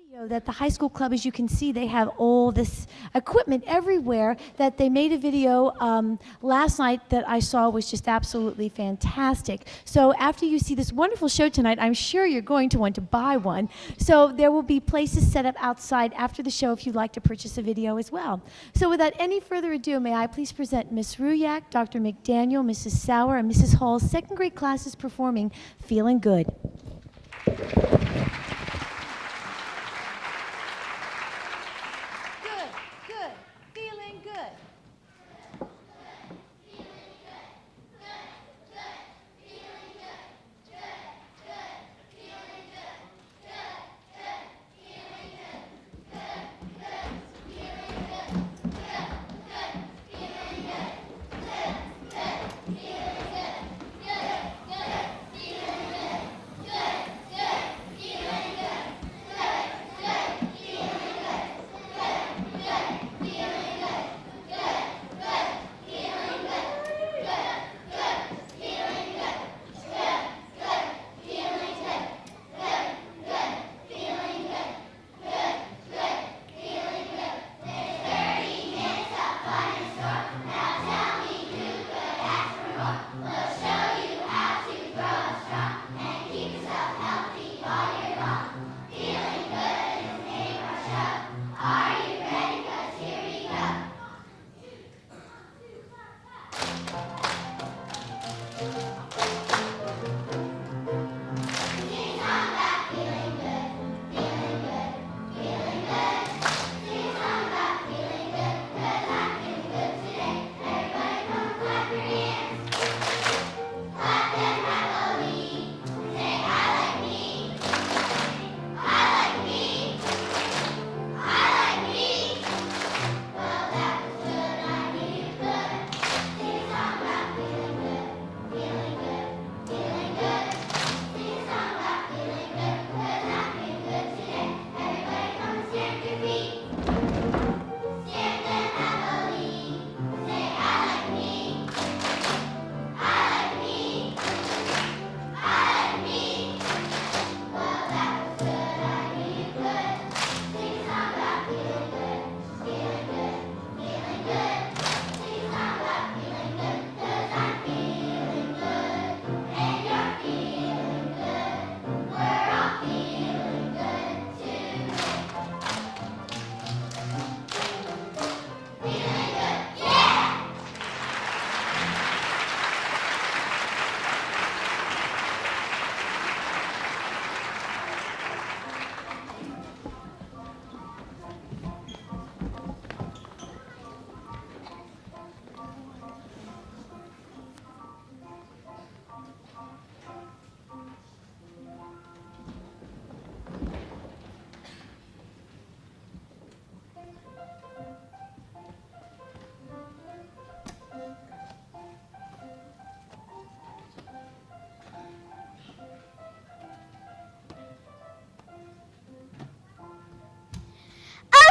video that the high school club, as you can see, they have all this equipment everywhere that they made a video last night that I saw was just absolutely fantastic. So after you see this wonderful show tonight, I'm sure you're going to want to buy one. So there will be places set up outside after the show if you'd like to purchase a video as well. So without any further ado, may I please present Ms. Ruyak, Dr. McDaniel, Mrs. Sauer, and Mrs. Hall's second grade classes performing Feelin' Good.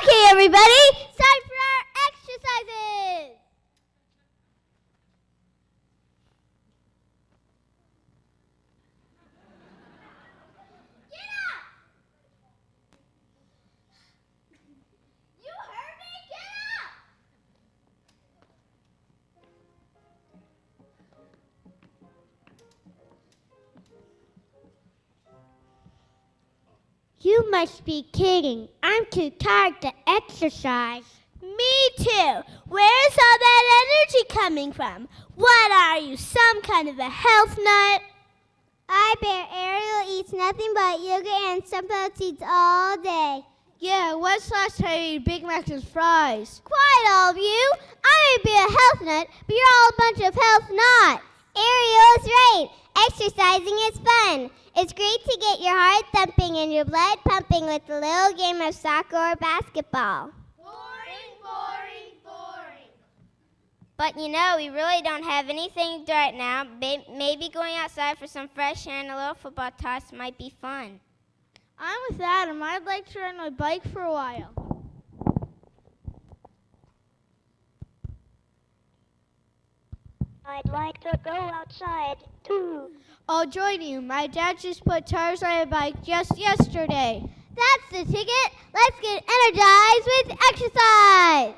Okay, everybody, time for our exercises. Get up! You heard me? Get up! You must be kidding. I'm too tired to exercise. Me too. Where's all that energy coming from? What are you, some kind of a health nut? I bet Ariel eats nothing but yogurt and sunflower seeds all day. Yeah, what's last time you ate Big Macs and fries? Quite all of you. I may be a health nut, but you're all a bunch of health nuts. Ariel is right. Exercising is fun. It's great to get your heart thumping and your blood pumping with a little game of soccer or basketball. Boring, boring, boring. But you know, we really don't have anything to do right now. Maybe going outside for some fresh air and a little football toss might be fun. I'm with Adam. I'd like to ride my bike for a while. I'd like to go outside, too. I'll join you. My dad just put tires on my bike just yesterday. That's the ticket. Let's get energized with exercise.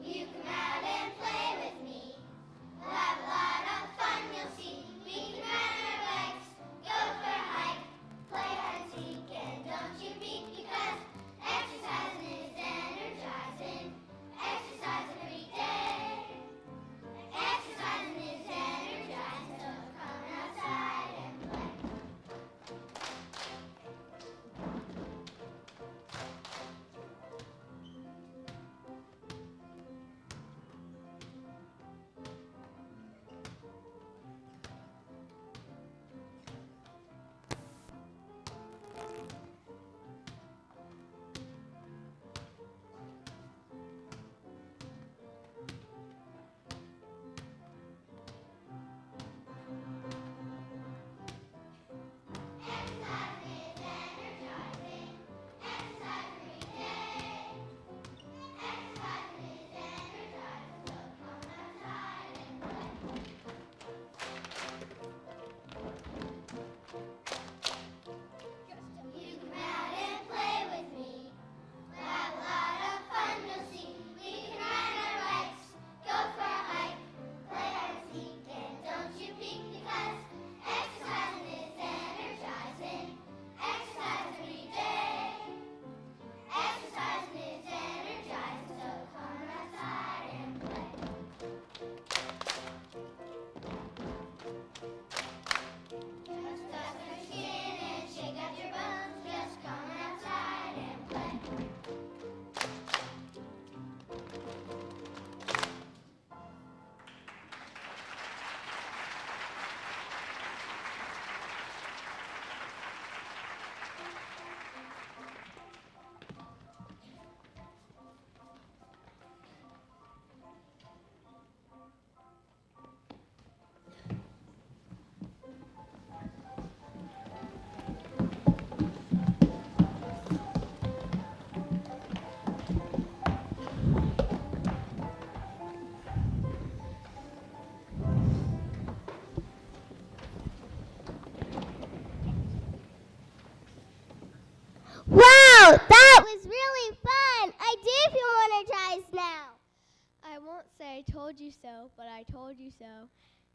You come out and play with me. We'll have a lot of fun, you'll see. We can ride our bikes, go for a hike, play hide and seek, and don't you peek, because exercising is energizing. Exercising every day. Exercising is energizing, so come outside and play. You come out and play with me. We'll have a lot of fun, you'll see. We can ride our bikes, go for a hike, play hide and seek, and don't you peek, because exercising is energizing. Exercise every day. Exercising is energizing, so come outside and play. Just dust your skin and shake out your bones. Just come outside and play. Wow, that was really fun. I do feel energized now. I won't say I told you so, but I told you so.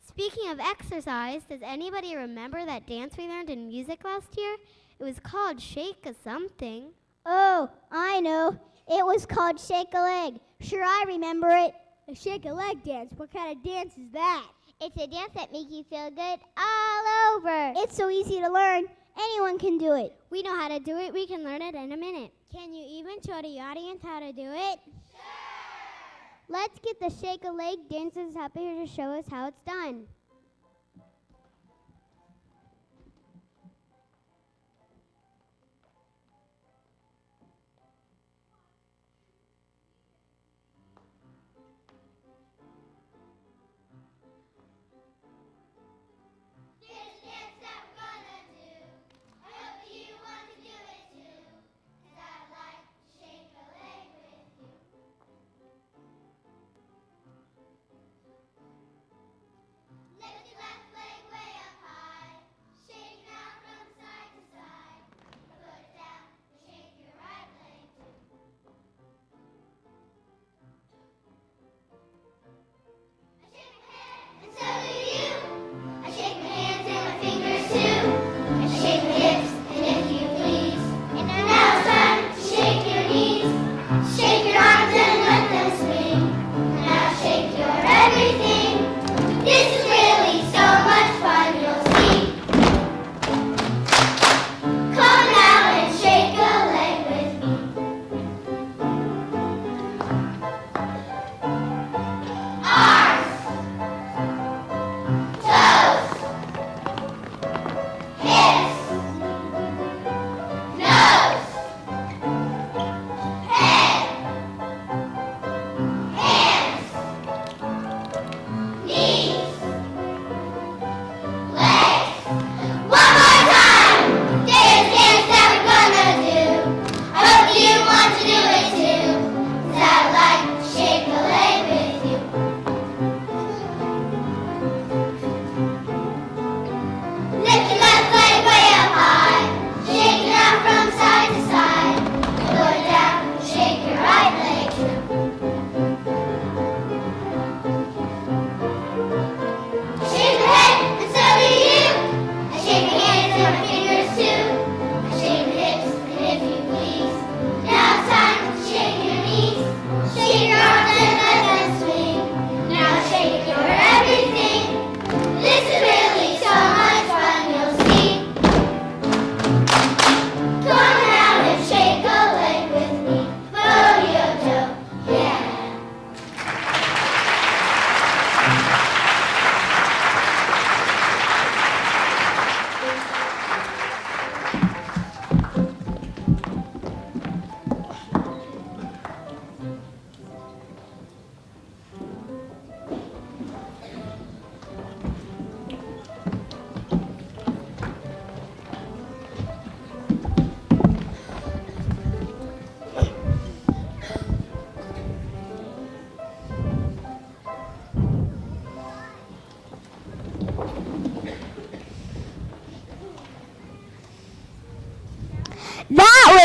Speaking of exercise, does anybody remember that dance we learned in music last year? It was called Shake a Something. Oh, I know. It was called Shake a Leg. Sure, I remember it. A shake a leg dance. What kind of dance is that? It's a dance that makes you feel good all over. It's so easy to learn. Anyone can do it. We know how to do it. We can learn it in a minute. Can you even show the audience how to do it? Sure! Let's get the Shake a Leg dancers up here to show us how it's done.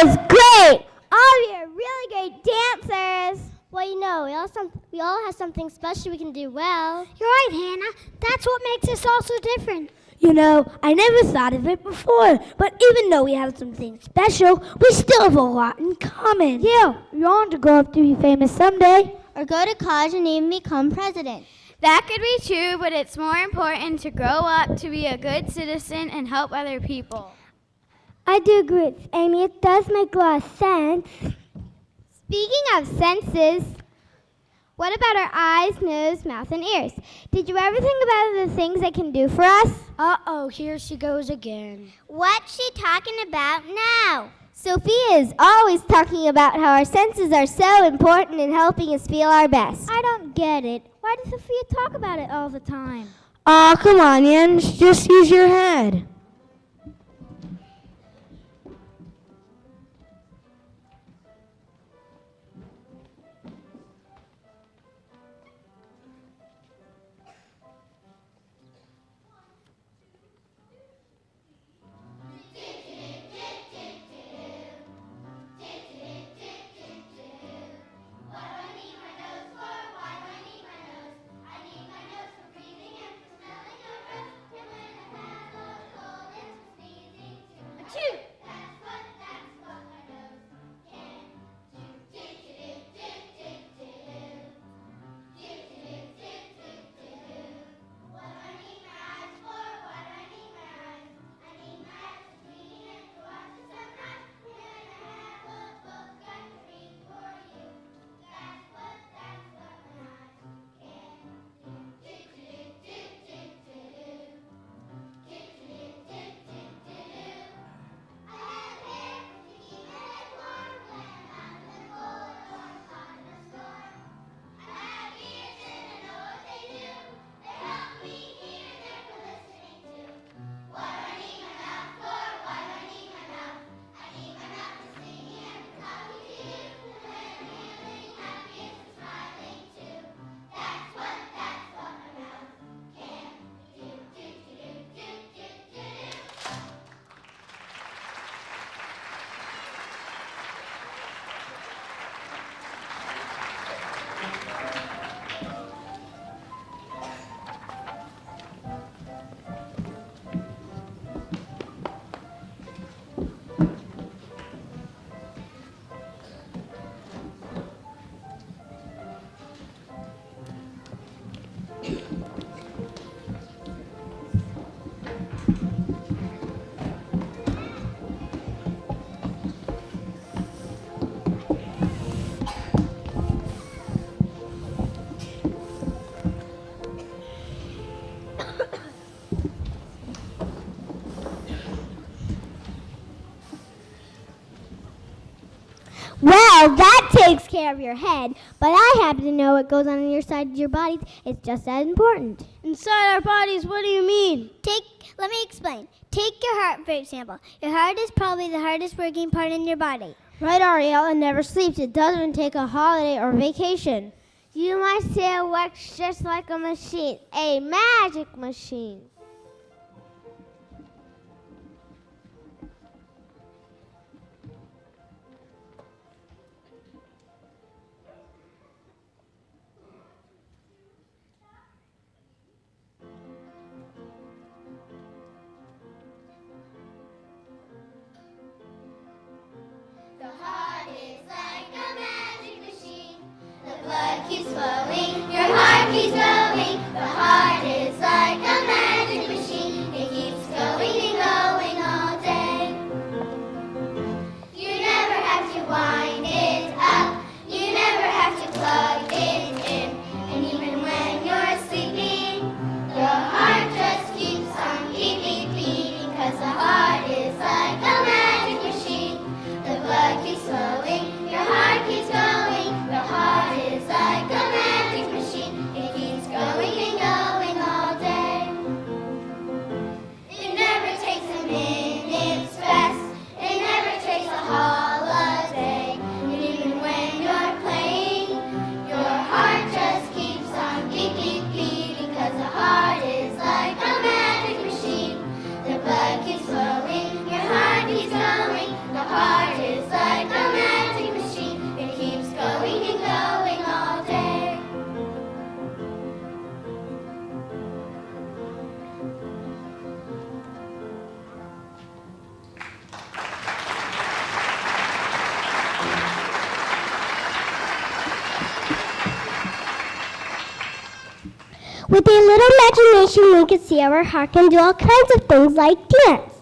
was great! All of you are really great dancers. Well, you know, we all have something special we can do well. You're right, Hannah. That's what makes us all so different. You know, I never thought of it before, but even though we have something special, we still have a lot in common. Yeah, you want to grow up to be famous someday. Or go to college and even become president. That could be true, but it's more important to grow up to be a good citizen and help other people. I do agree with Amy. It does make a lot of sense. Speaking of senses, what about our eyes, nose, mouth, and ears? Did you ever think about the things they can do for us? Uh-oh, here she goes again. What's she talking about now? Sophia is always talking about how our senses are so important in helping us feel our best. I don't get it. Why does Sophia talk about it all the time? Aw, come on, Jens. Just use your head. Well, that takes care of your head, but I happen to know what goes on in your side of your bodies. It's just as important. Inside our bodies, what do you mean? Let me explain. Take your heart, for example. Your heart is probably the hardest working part in your body. Right, Ariel, it never sleeps. It doesn't take a holiday or vacation. You might say it works just like a machine, a magic machine. Keeps flowing, your heart keeps going. The heart is like a magic machine. It keeps going and going all day. You never have to wind it up. You never have to plug it in. And even when you're sleeping, your heart just keeps on beating, beating. 'Cause the heart is like a magic machine. The blood keeps flowing, your heart keeps going. The heart is like a magic machine. It keeps going and going all day. It never takes a minute's rest. It never takes a holiday. And even when you're playing, your heart just keeps on beating, beating. 'Cause the heart is like a magic machine. The blood keeps flowing, your heart keeps going. The heart is With a little imagination, we can see our heart can do all kinds of things like dance.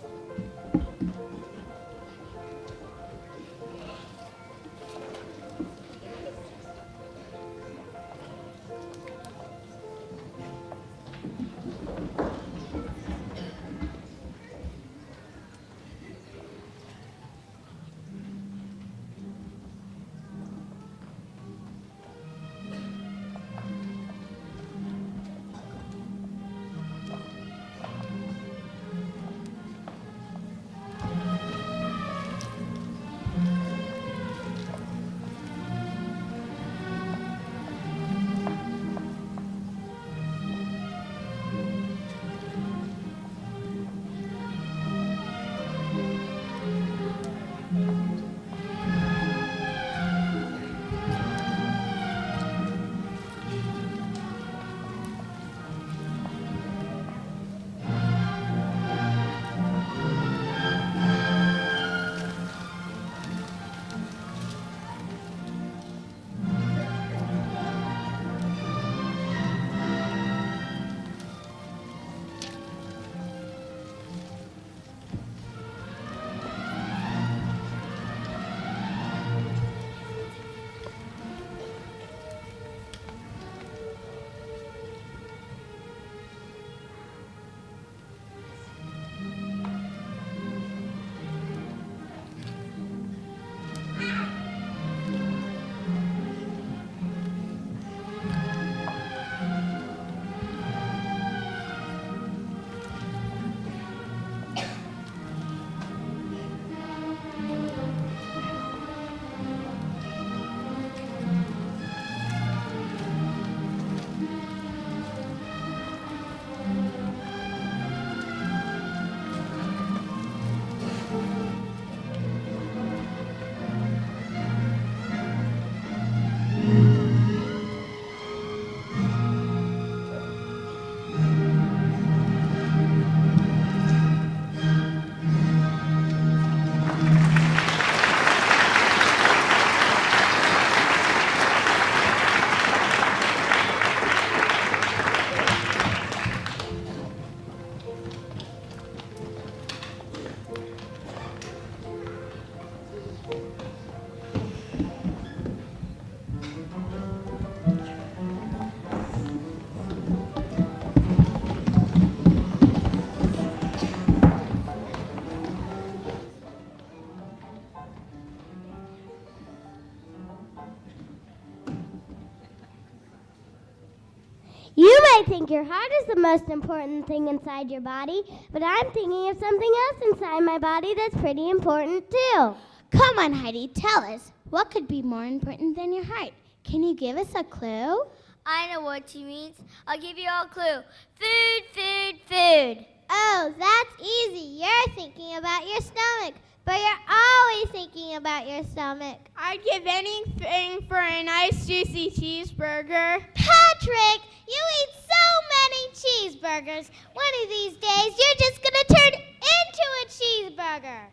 You might think your heart is the most important thing inside your body, but I'm thinking of something else inside my body that's pretty important too. Come on, Heidi, tell us. What could be more important than your heart? Can you give us a clue? I know what she means. I'll give you all a clue. Food, food, food. Oh, that's easy. You're thinking about your stomach, but you're always thinking about your stomach. I'd give anything for a nice juicy cheeseburger. Patrick, you eat so many cheeseburgers. One of these days, you're just going to turn into a cheeseburger.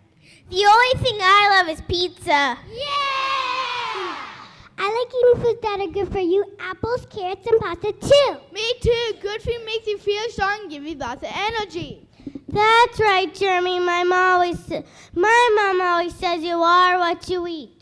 The only thing I love is pizza. Yeah! I like eating foods that are good for you, apples, carrots, and pasta too. Me too. Good food makes you feel strong and give you lots of energy. That's right, Jeremy. My mom always says you are what you eat.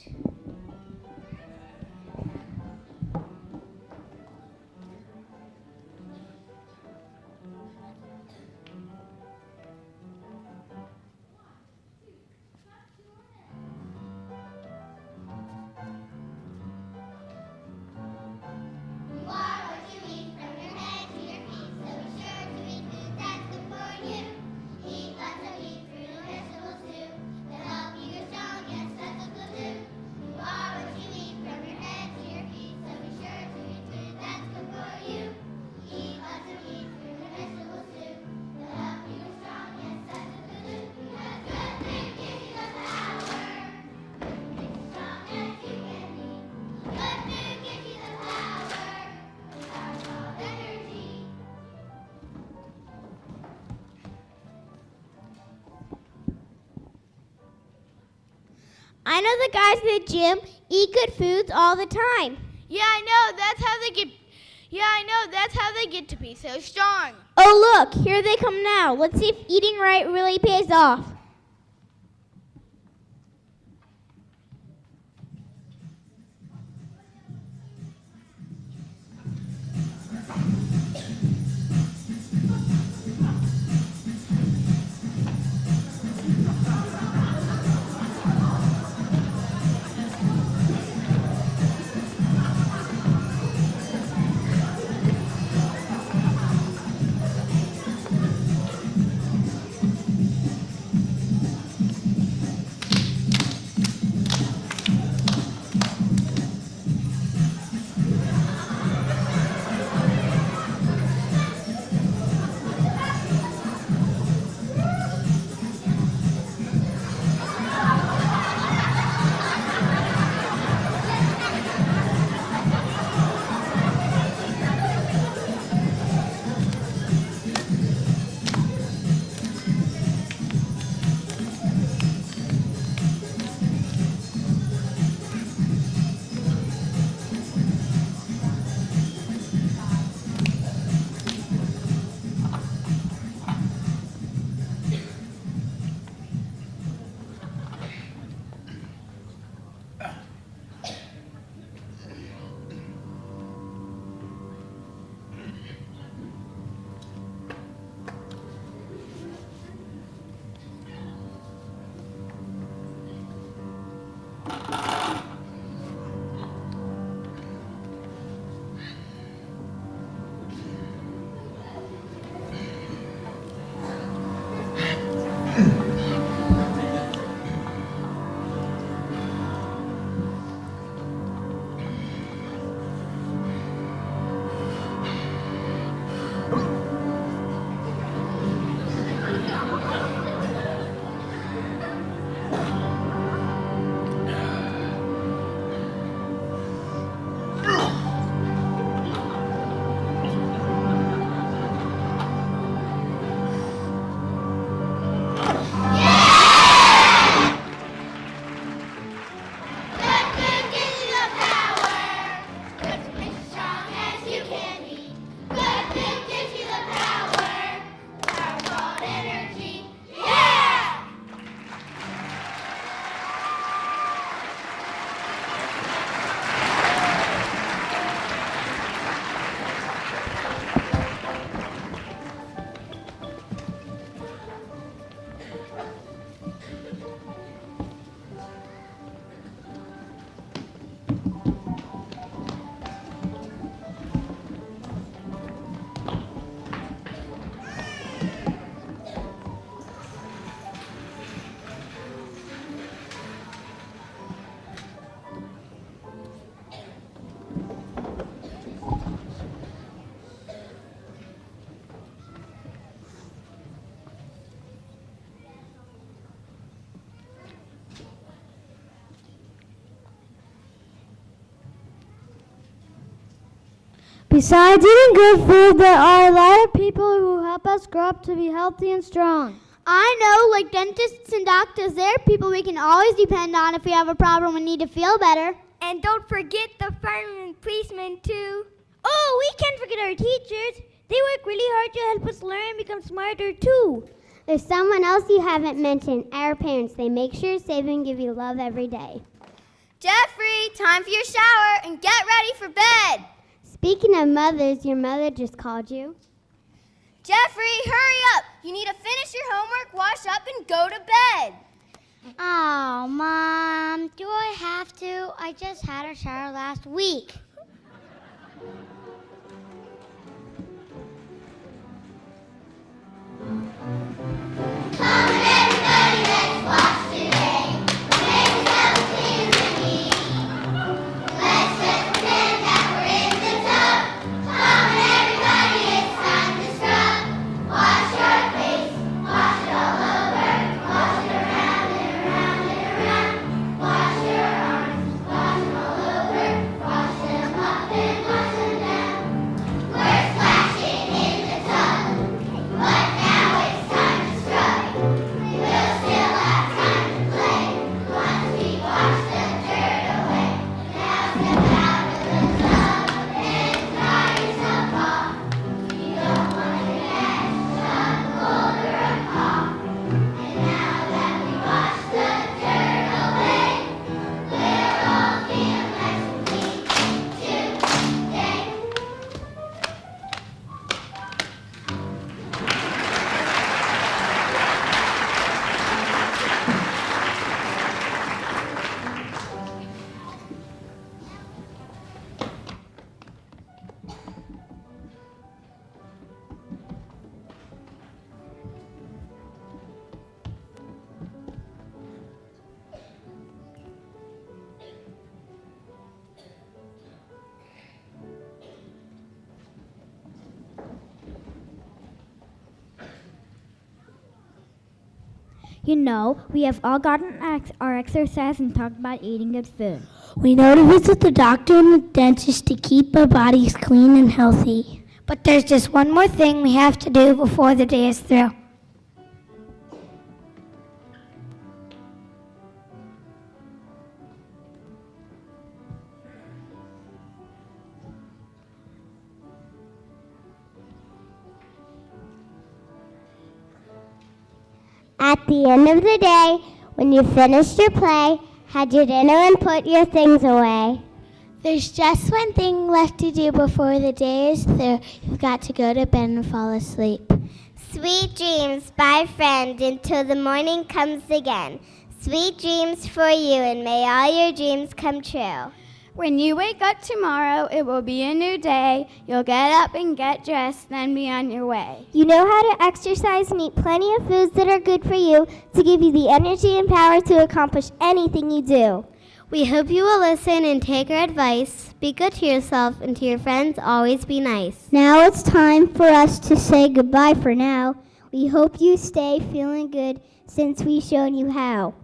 I know the guys at the gym eat good foods all the time. Yeah, I know. That's how they get Yeah, I know. That's how they get to be so strong. Oh, look, here they come now. Let's see if eating right really pays off. Besides eating good food, there are a lot of people who help us grow up to be healthy and strong. I know, like dentists and doctors, they're people we can always depend on if we have a problem and need to feel better. And don't forget the firemen and policemen, too. Oh, we can't forget our teachers. They work really hard to help us learn and become smarter, too. There's someone else you haven't mentioned, our parents. They make sure to save and give you love every day. Jeffrey, time for your shower and get ready for bed. Speaking of mothers, your mother just called you. Jeffrey, hurry up. You need to finish your homework, wash up, and go to bed. Oh, Mom, do I have to? I just had a shower last week. But now it's time You know, we have all gotten our exercise and talked about eating good food. We know to visit the doctor and the dentist to keep our bodies clean and healthy. But there's just one more thing we have to do before the day is through. At the end of the day, when you finished your play, had your dinner and put your things away. There's just one thing left to do before the day is through. You've got to go to bed and fall asleep. Sweet dreams, bye friend, until the morning comes again. Sweet dreams for you, and may all your dreams come true. When you wake up tomorrow, it will be a new day. You'll get up and get dressed, then be on your way. You know how to exercise and eat plenty of foods that are good for you to give you the energy and power to accomplish anything you do. We hope you will listen and take our advice. Be good to yourself and to your friends. Always be nice. Now it's time for us to say goodbye for now. We hope you stay feeling good since we've shown you how.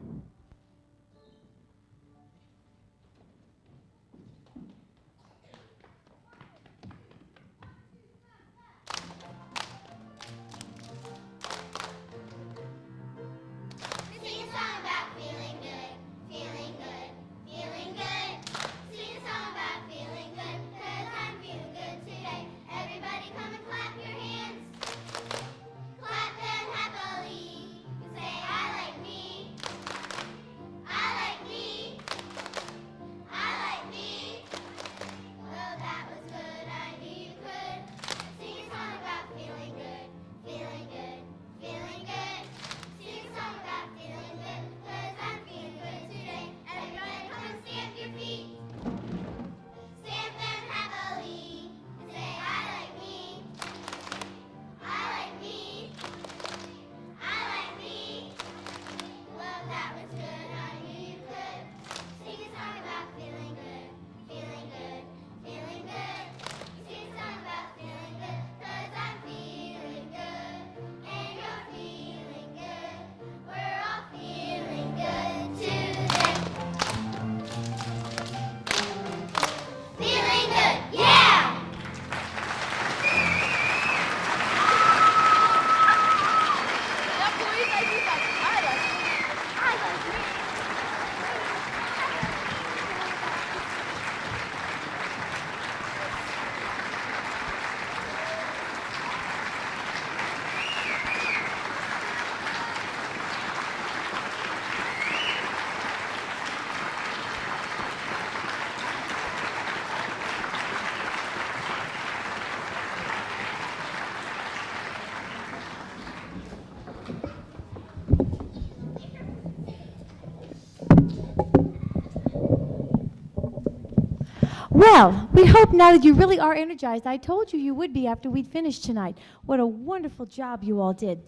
Well, we hope now that you really are energized. I told you you would be after we'd finished tonight. What a wonderful job you all did.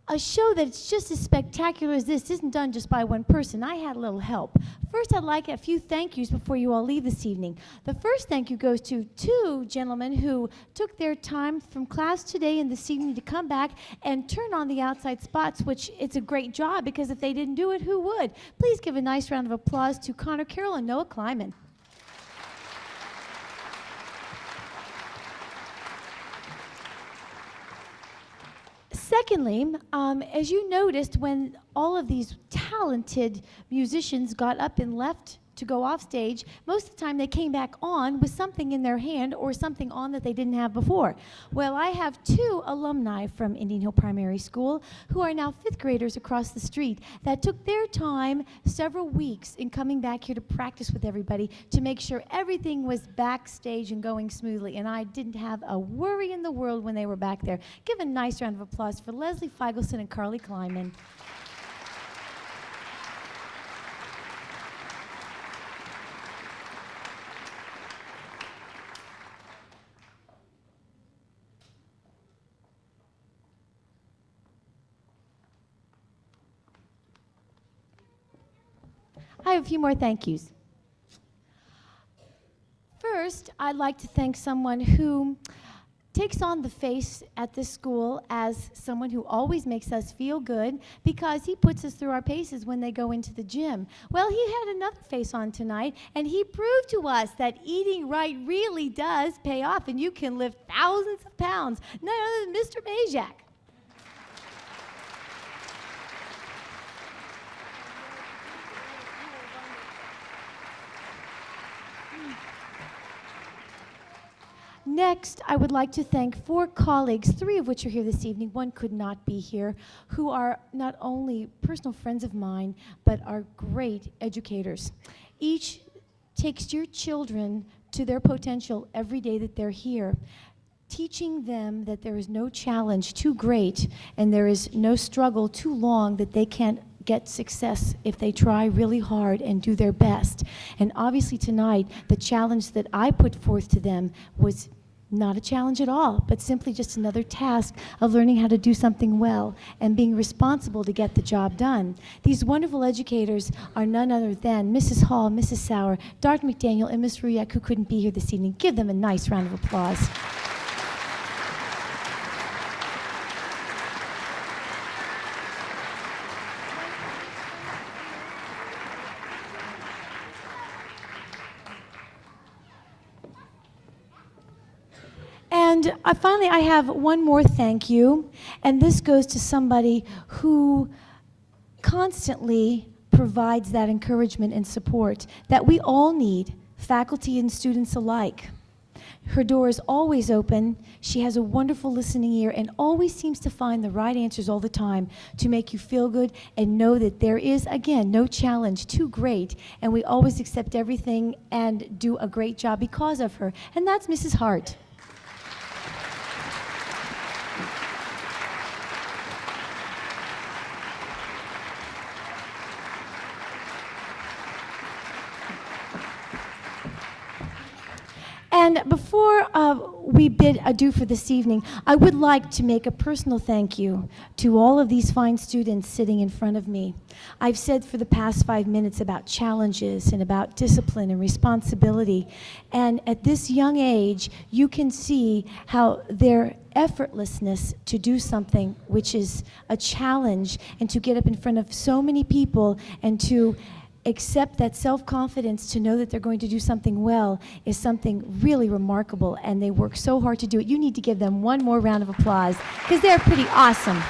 A show that's just as spectacular as this isn't done just by one person. I had a little help. First, I'd like a few thank yous before you all leave this evening. The first thank you goes to two gentlemen who took their time from class today and this evening to come back and turn on the outside spots, which it's a great job because if they didn't do it, who would? Please give a nice round of applause to Connor Carroll and Noah Kleiman. Secondly, as you noticed, when all of these talented musicians got up and left to go off stage, most of the time they came back on with something in their hand or something on that they didn't have before. Well, I have two alumni from Indian Hill Primary School who are now fifth graders across the street that took their time, several weeks, in coming back here to practice with everybody to make sure everything was backstage and going smoothly. And I didn't have a worry in the world when they were back there. Give a nice round of applause for Leslie Feigelson and Carly Kleiman. I have a few more thank yous. First, I'd like to thank someone who takes on the face at this school as someone who always makes us feel good because he puts us through our paces when they go into the gym. Well, he had another face on tonight, and he proved to us that eating right really does pay off, and you can lift thousands of pounds. None other than Mr. Majak. Next, I would like to thank 4 colleagues, 3 of which are here this evening, 1 could not be here, who are not only personal friends of mine, but are great educators. Each takes your children to their potential every day that they're here, teaching them that there is no challenge too great and there is no struggle too long that they can't get success if they try really hard and do their best. And obviously tonight, the challenge that I put forth to them was not a challenge at all, but simply just another task of learning how to do something well and being responsible to get the job done. These wonderful educators are none other than Mrs. Hall, Mrs. Sauer, Dr. McDaniel, and Ms. Ruyek, who couldn't be here this evening. Give them a nice round of applause. And finally, I have one more thank you, and this goes to somebody who constantly provides that encouragement and support that we all need, faculty and students alike. Her door is always open. She has a wonderful listening ear and always seems to find the right answers all the time to make you feel good and know that there is, again, no challenge too great, and we always accept everything and do a great job because of her. And that's Mrs. Hart. And before we bid adieu for this evening, I would like to make a personal thank you to all of these fine students sitting in front of me. I've said for the past 5 minutes about challenges and about discipline and responsibility. And at this young age, you can see how their effortlessness to do something which is a challenge and to get up in front of so many people and to accept that self-confidence to know that they're going to do something well is something really remarkable, and they work so hard to do it. You need to give them one more round of applause because they're pretty awesome.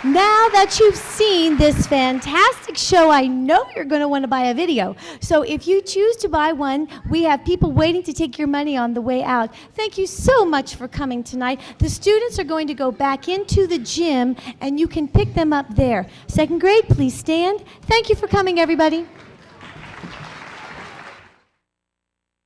Now that you've seen this fantastic show, I know you're going to want to buy a video. So if you choose to buy one, we have people waiting to take your money on the way out. Thank you so much for coming tonight. The students are going to go back into the gym, and you can pick them up there. Second grade, please stand. Thank you for coming, everybody.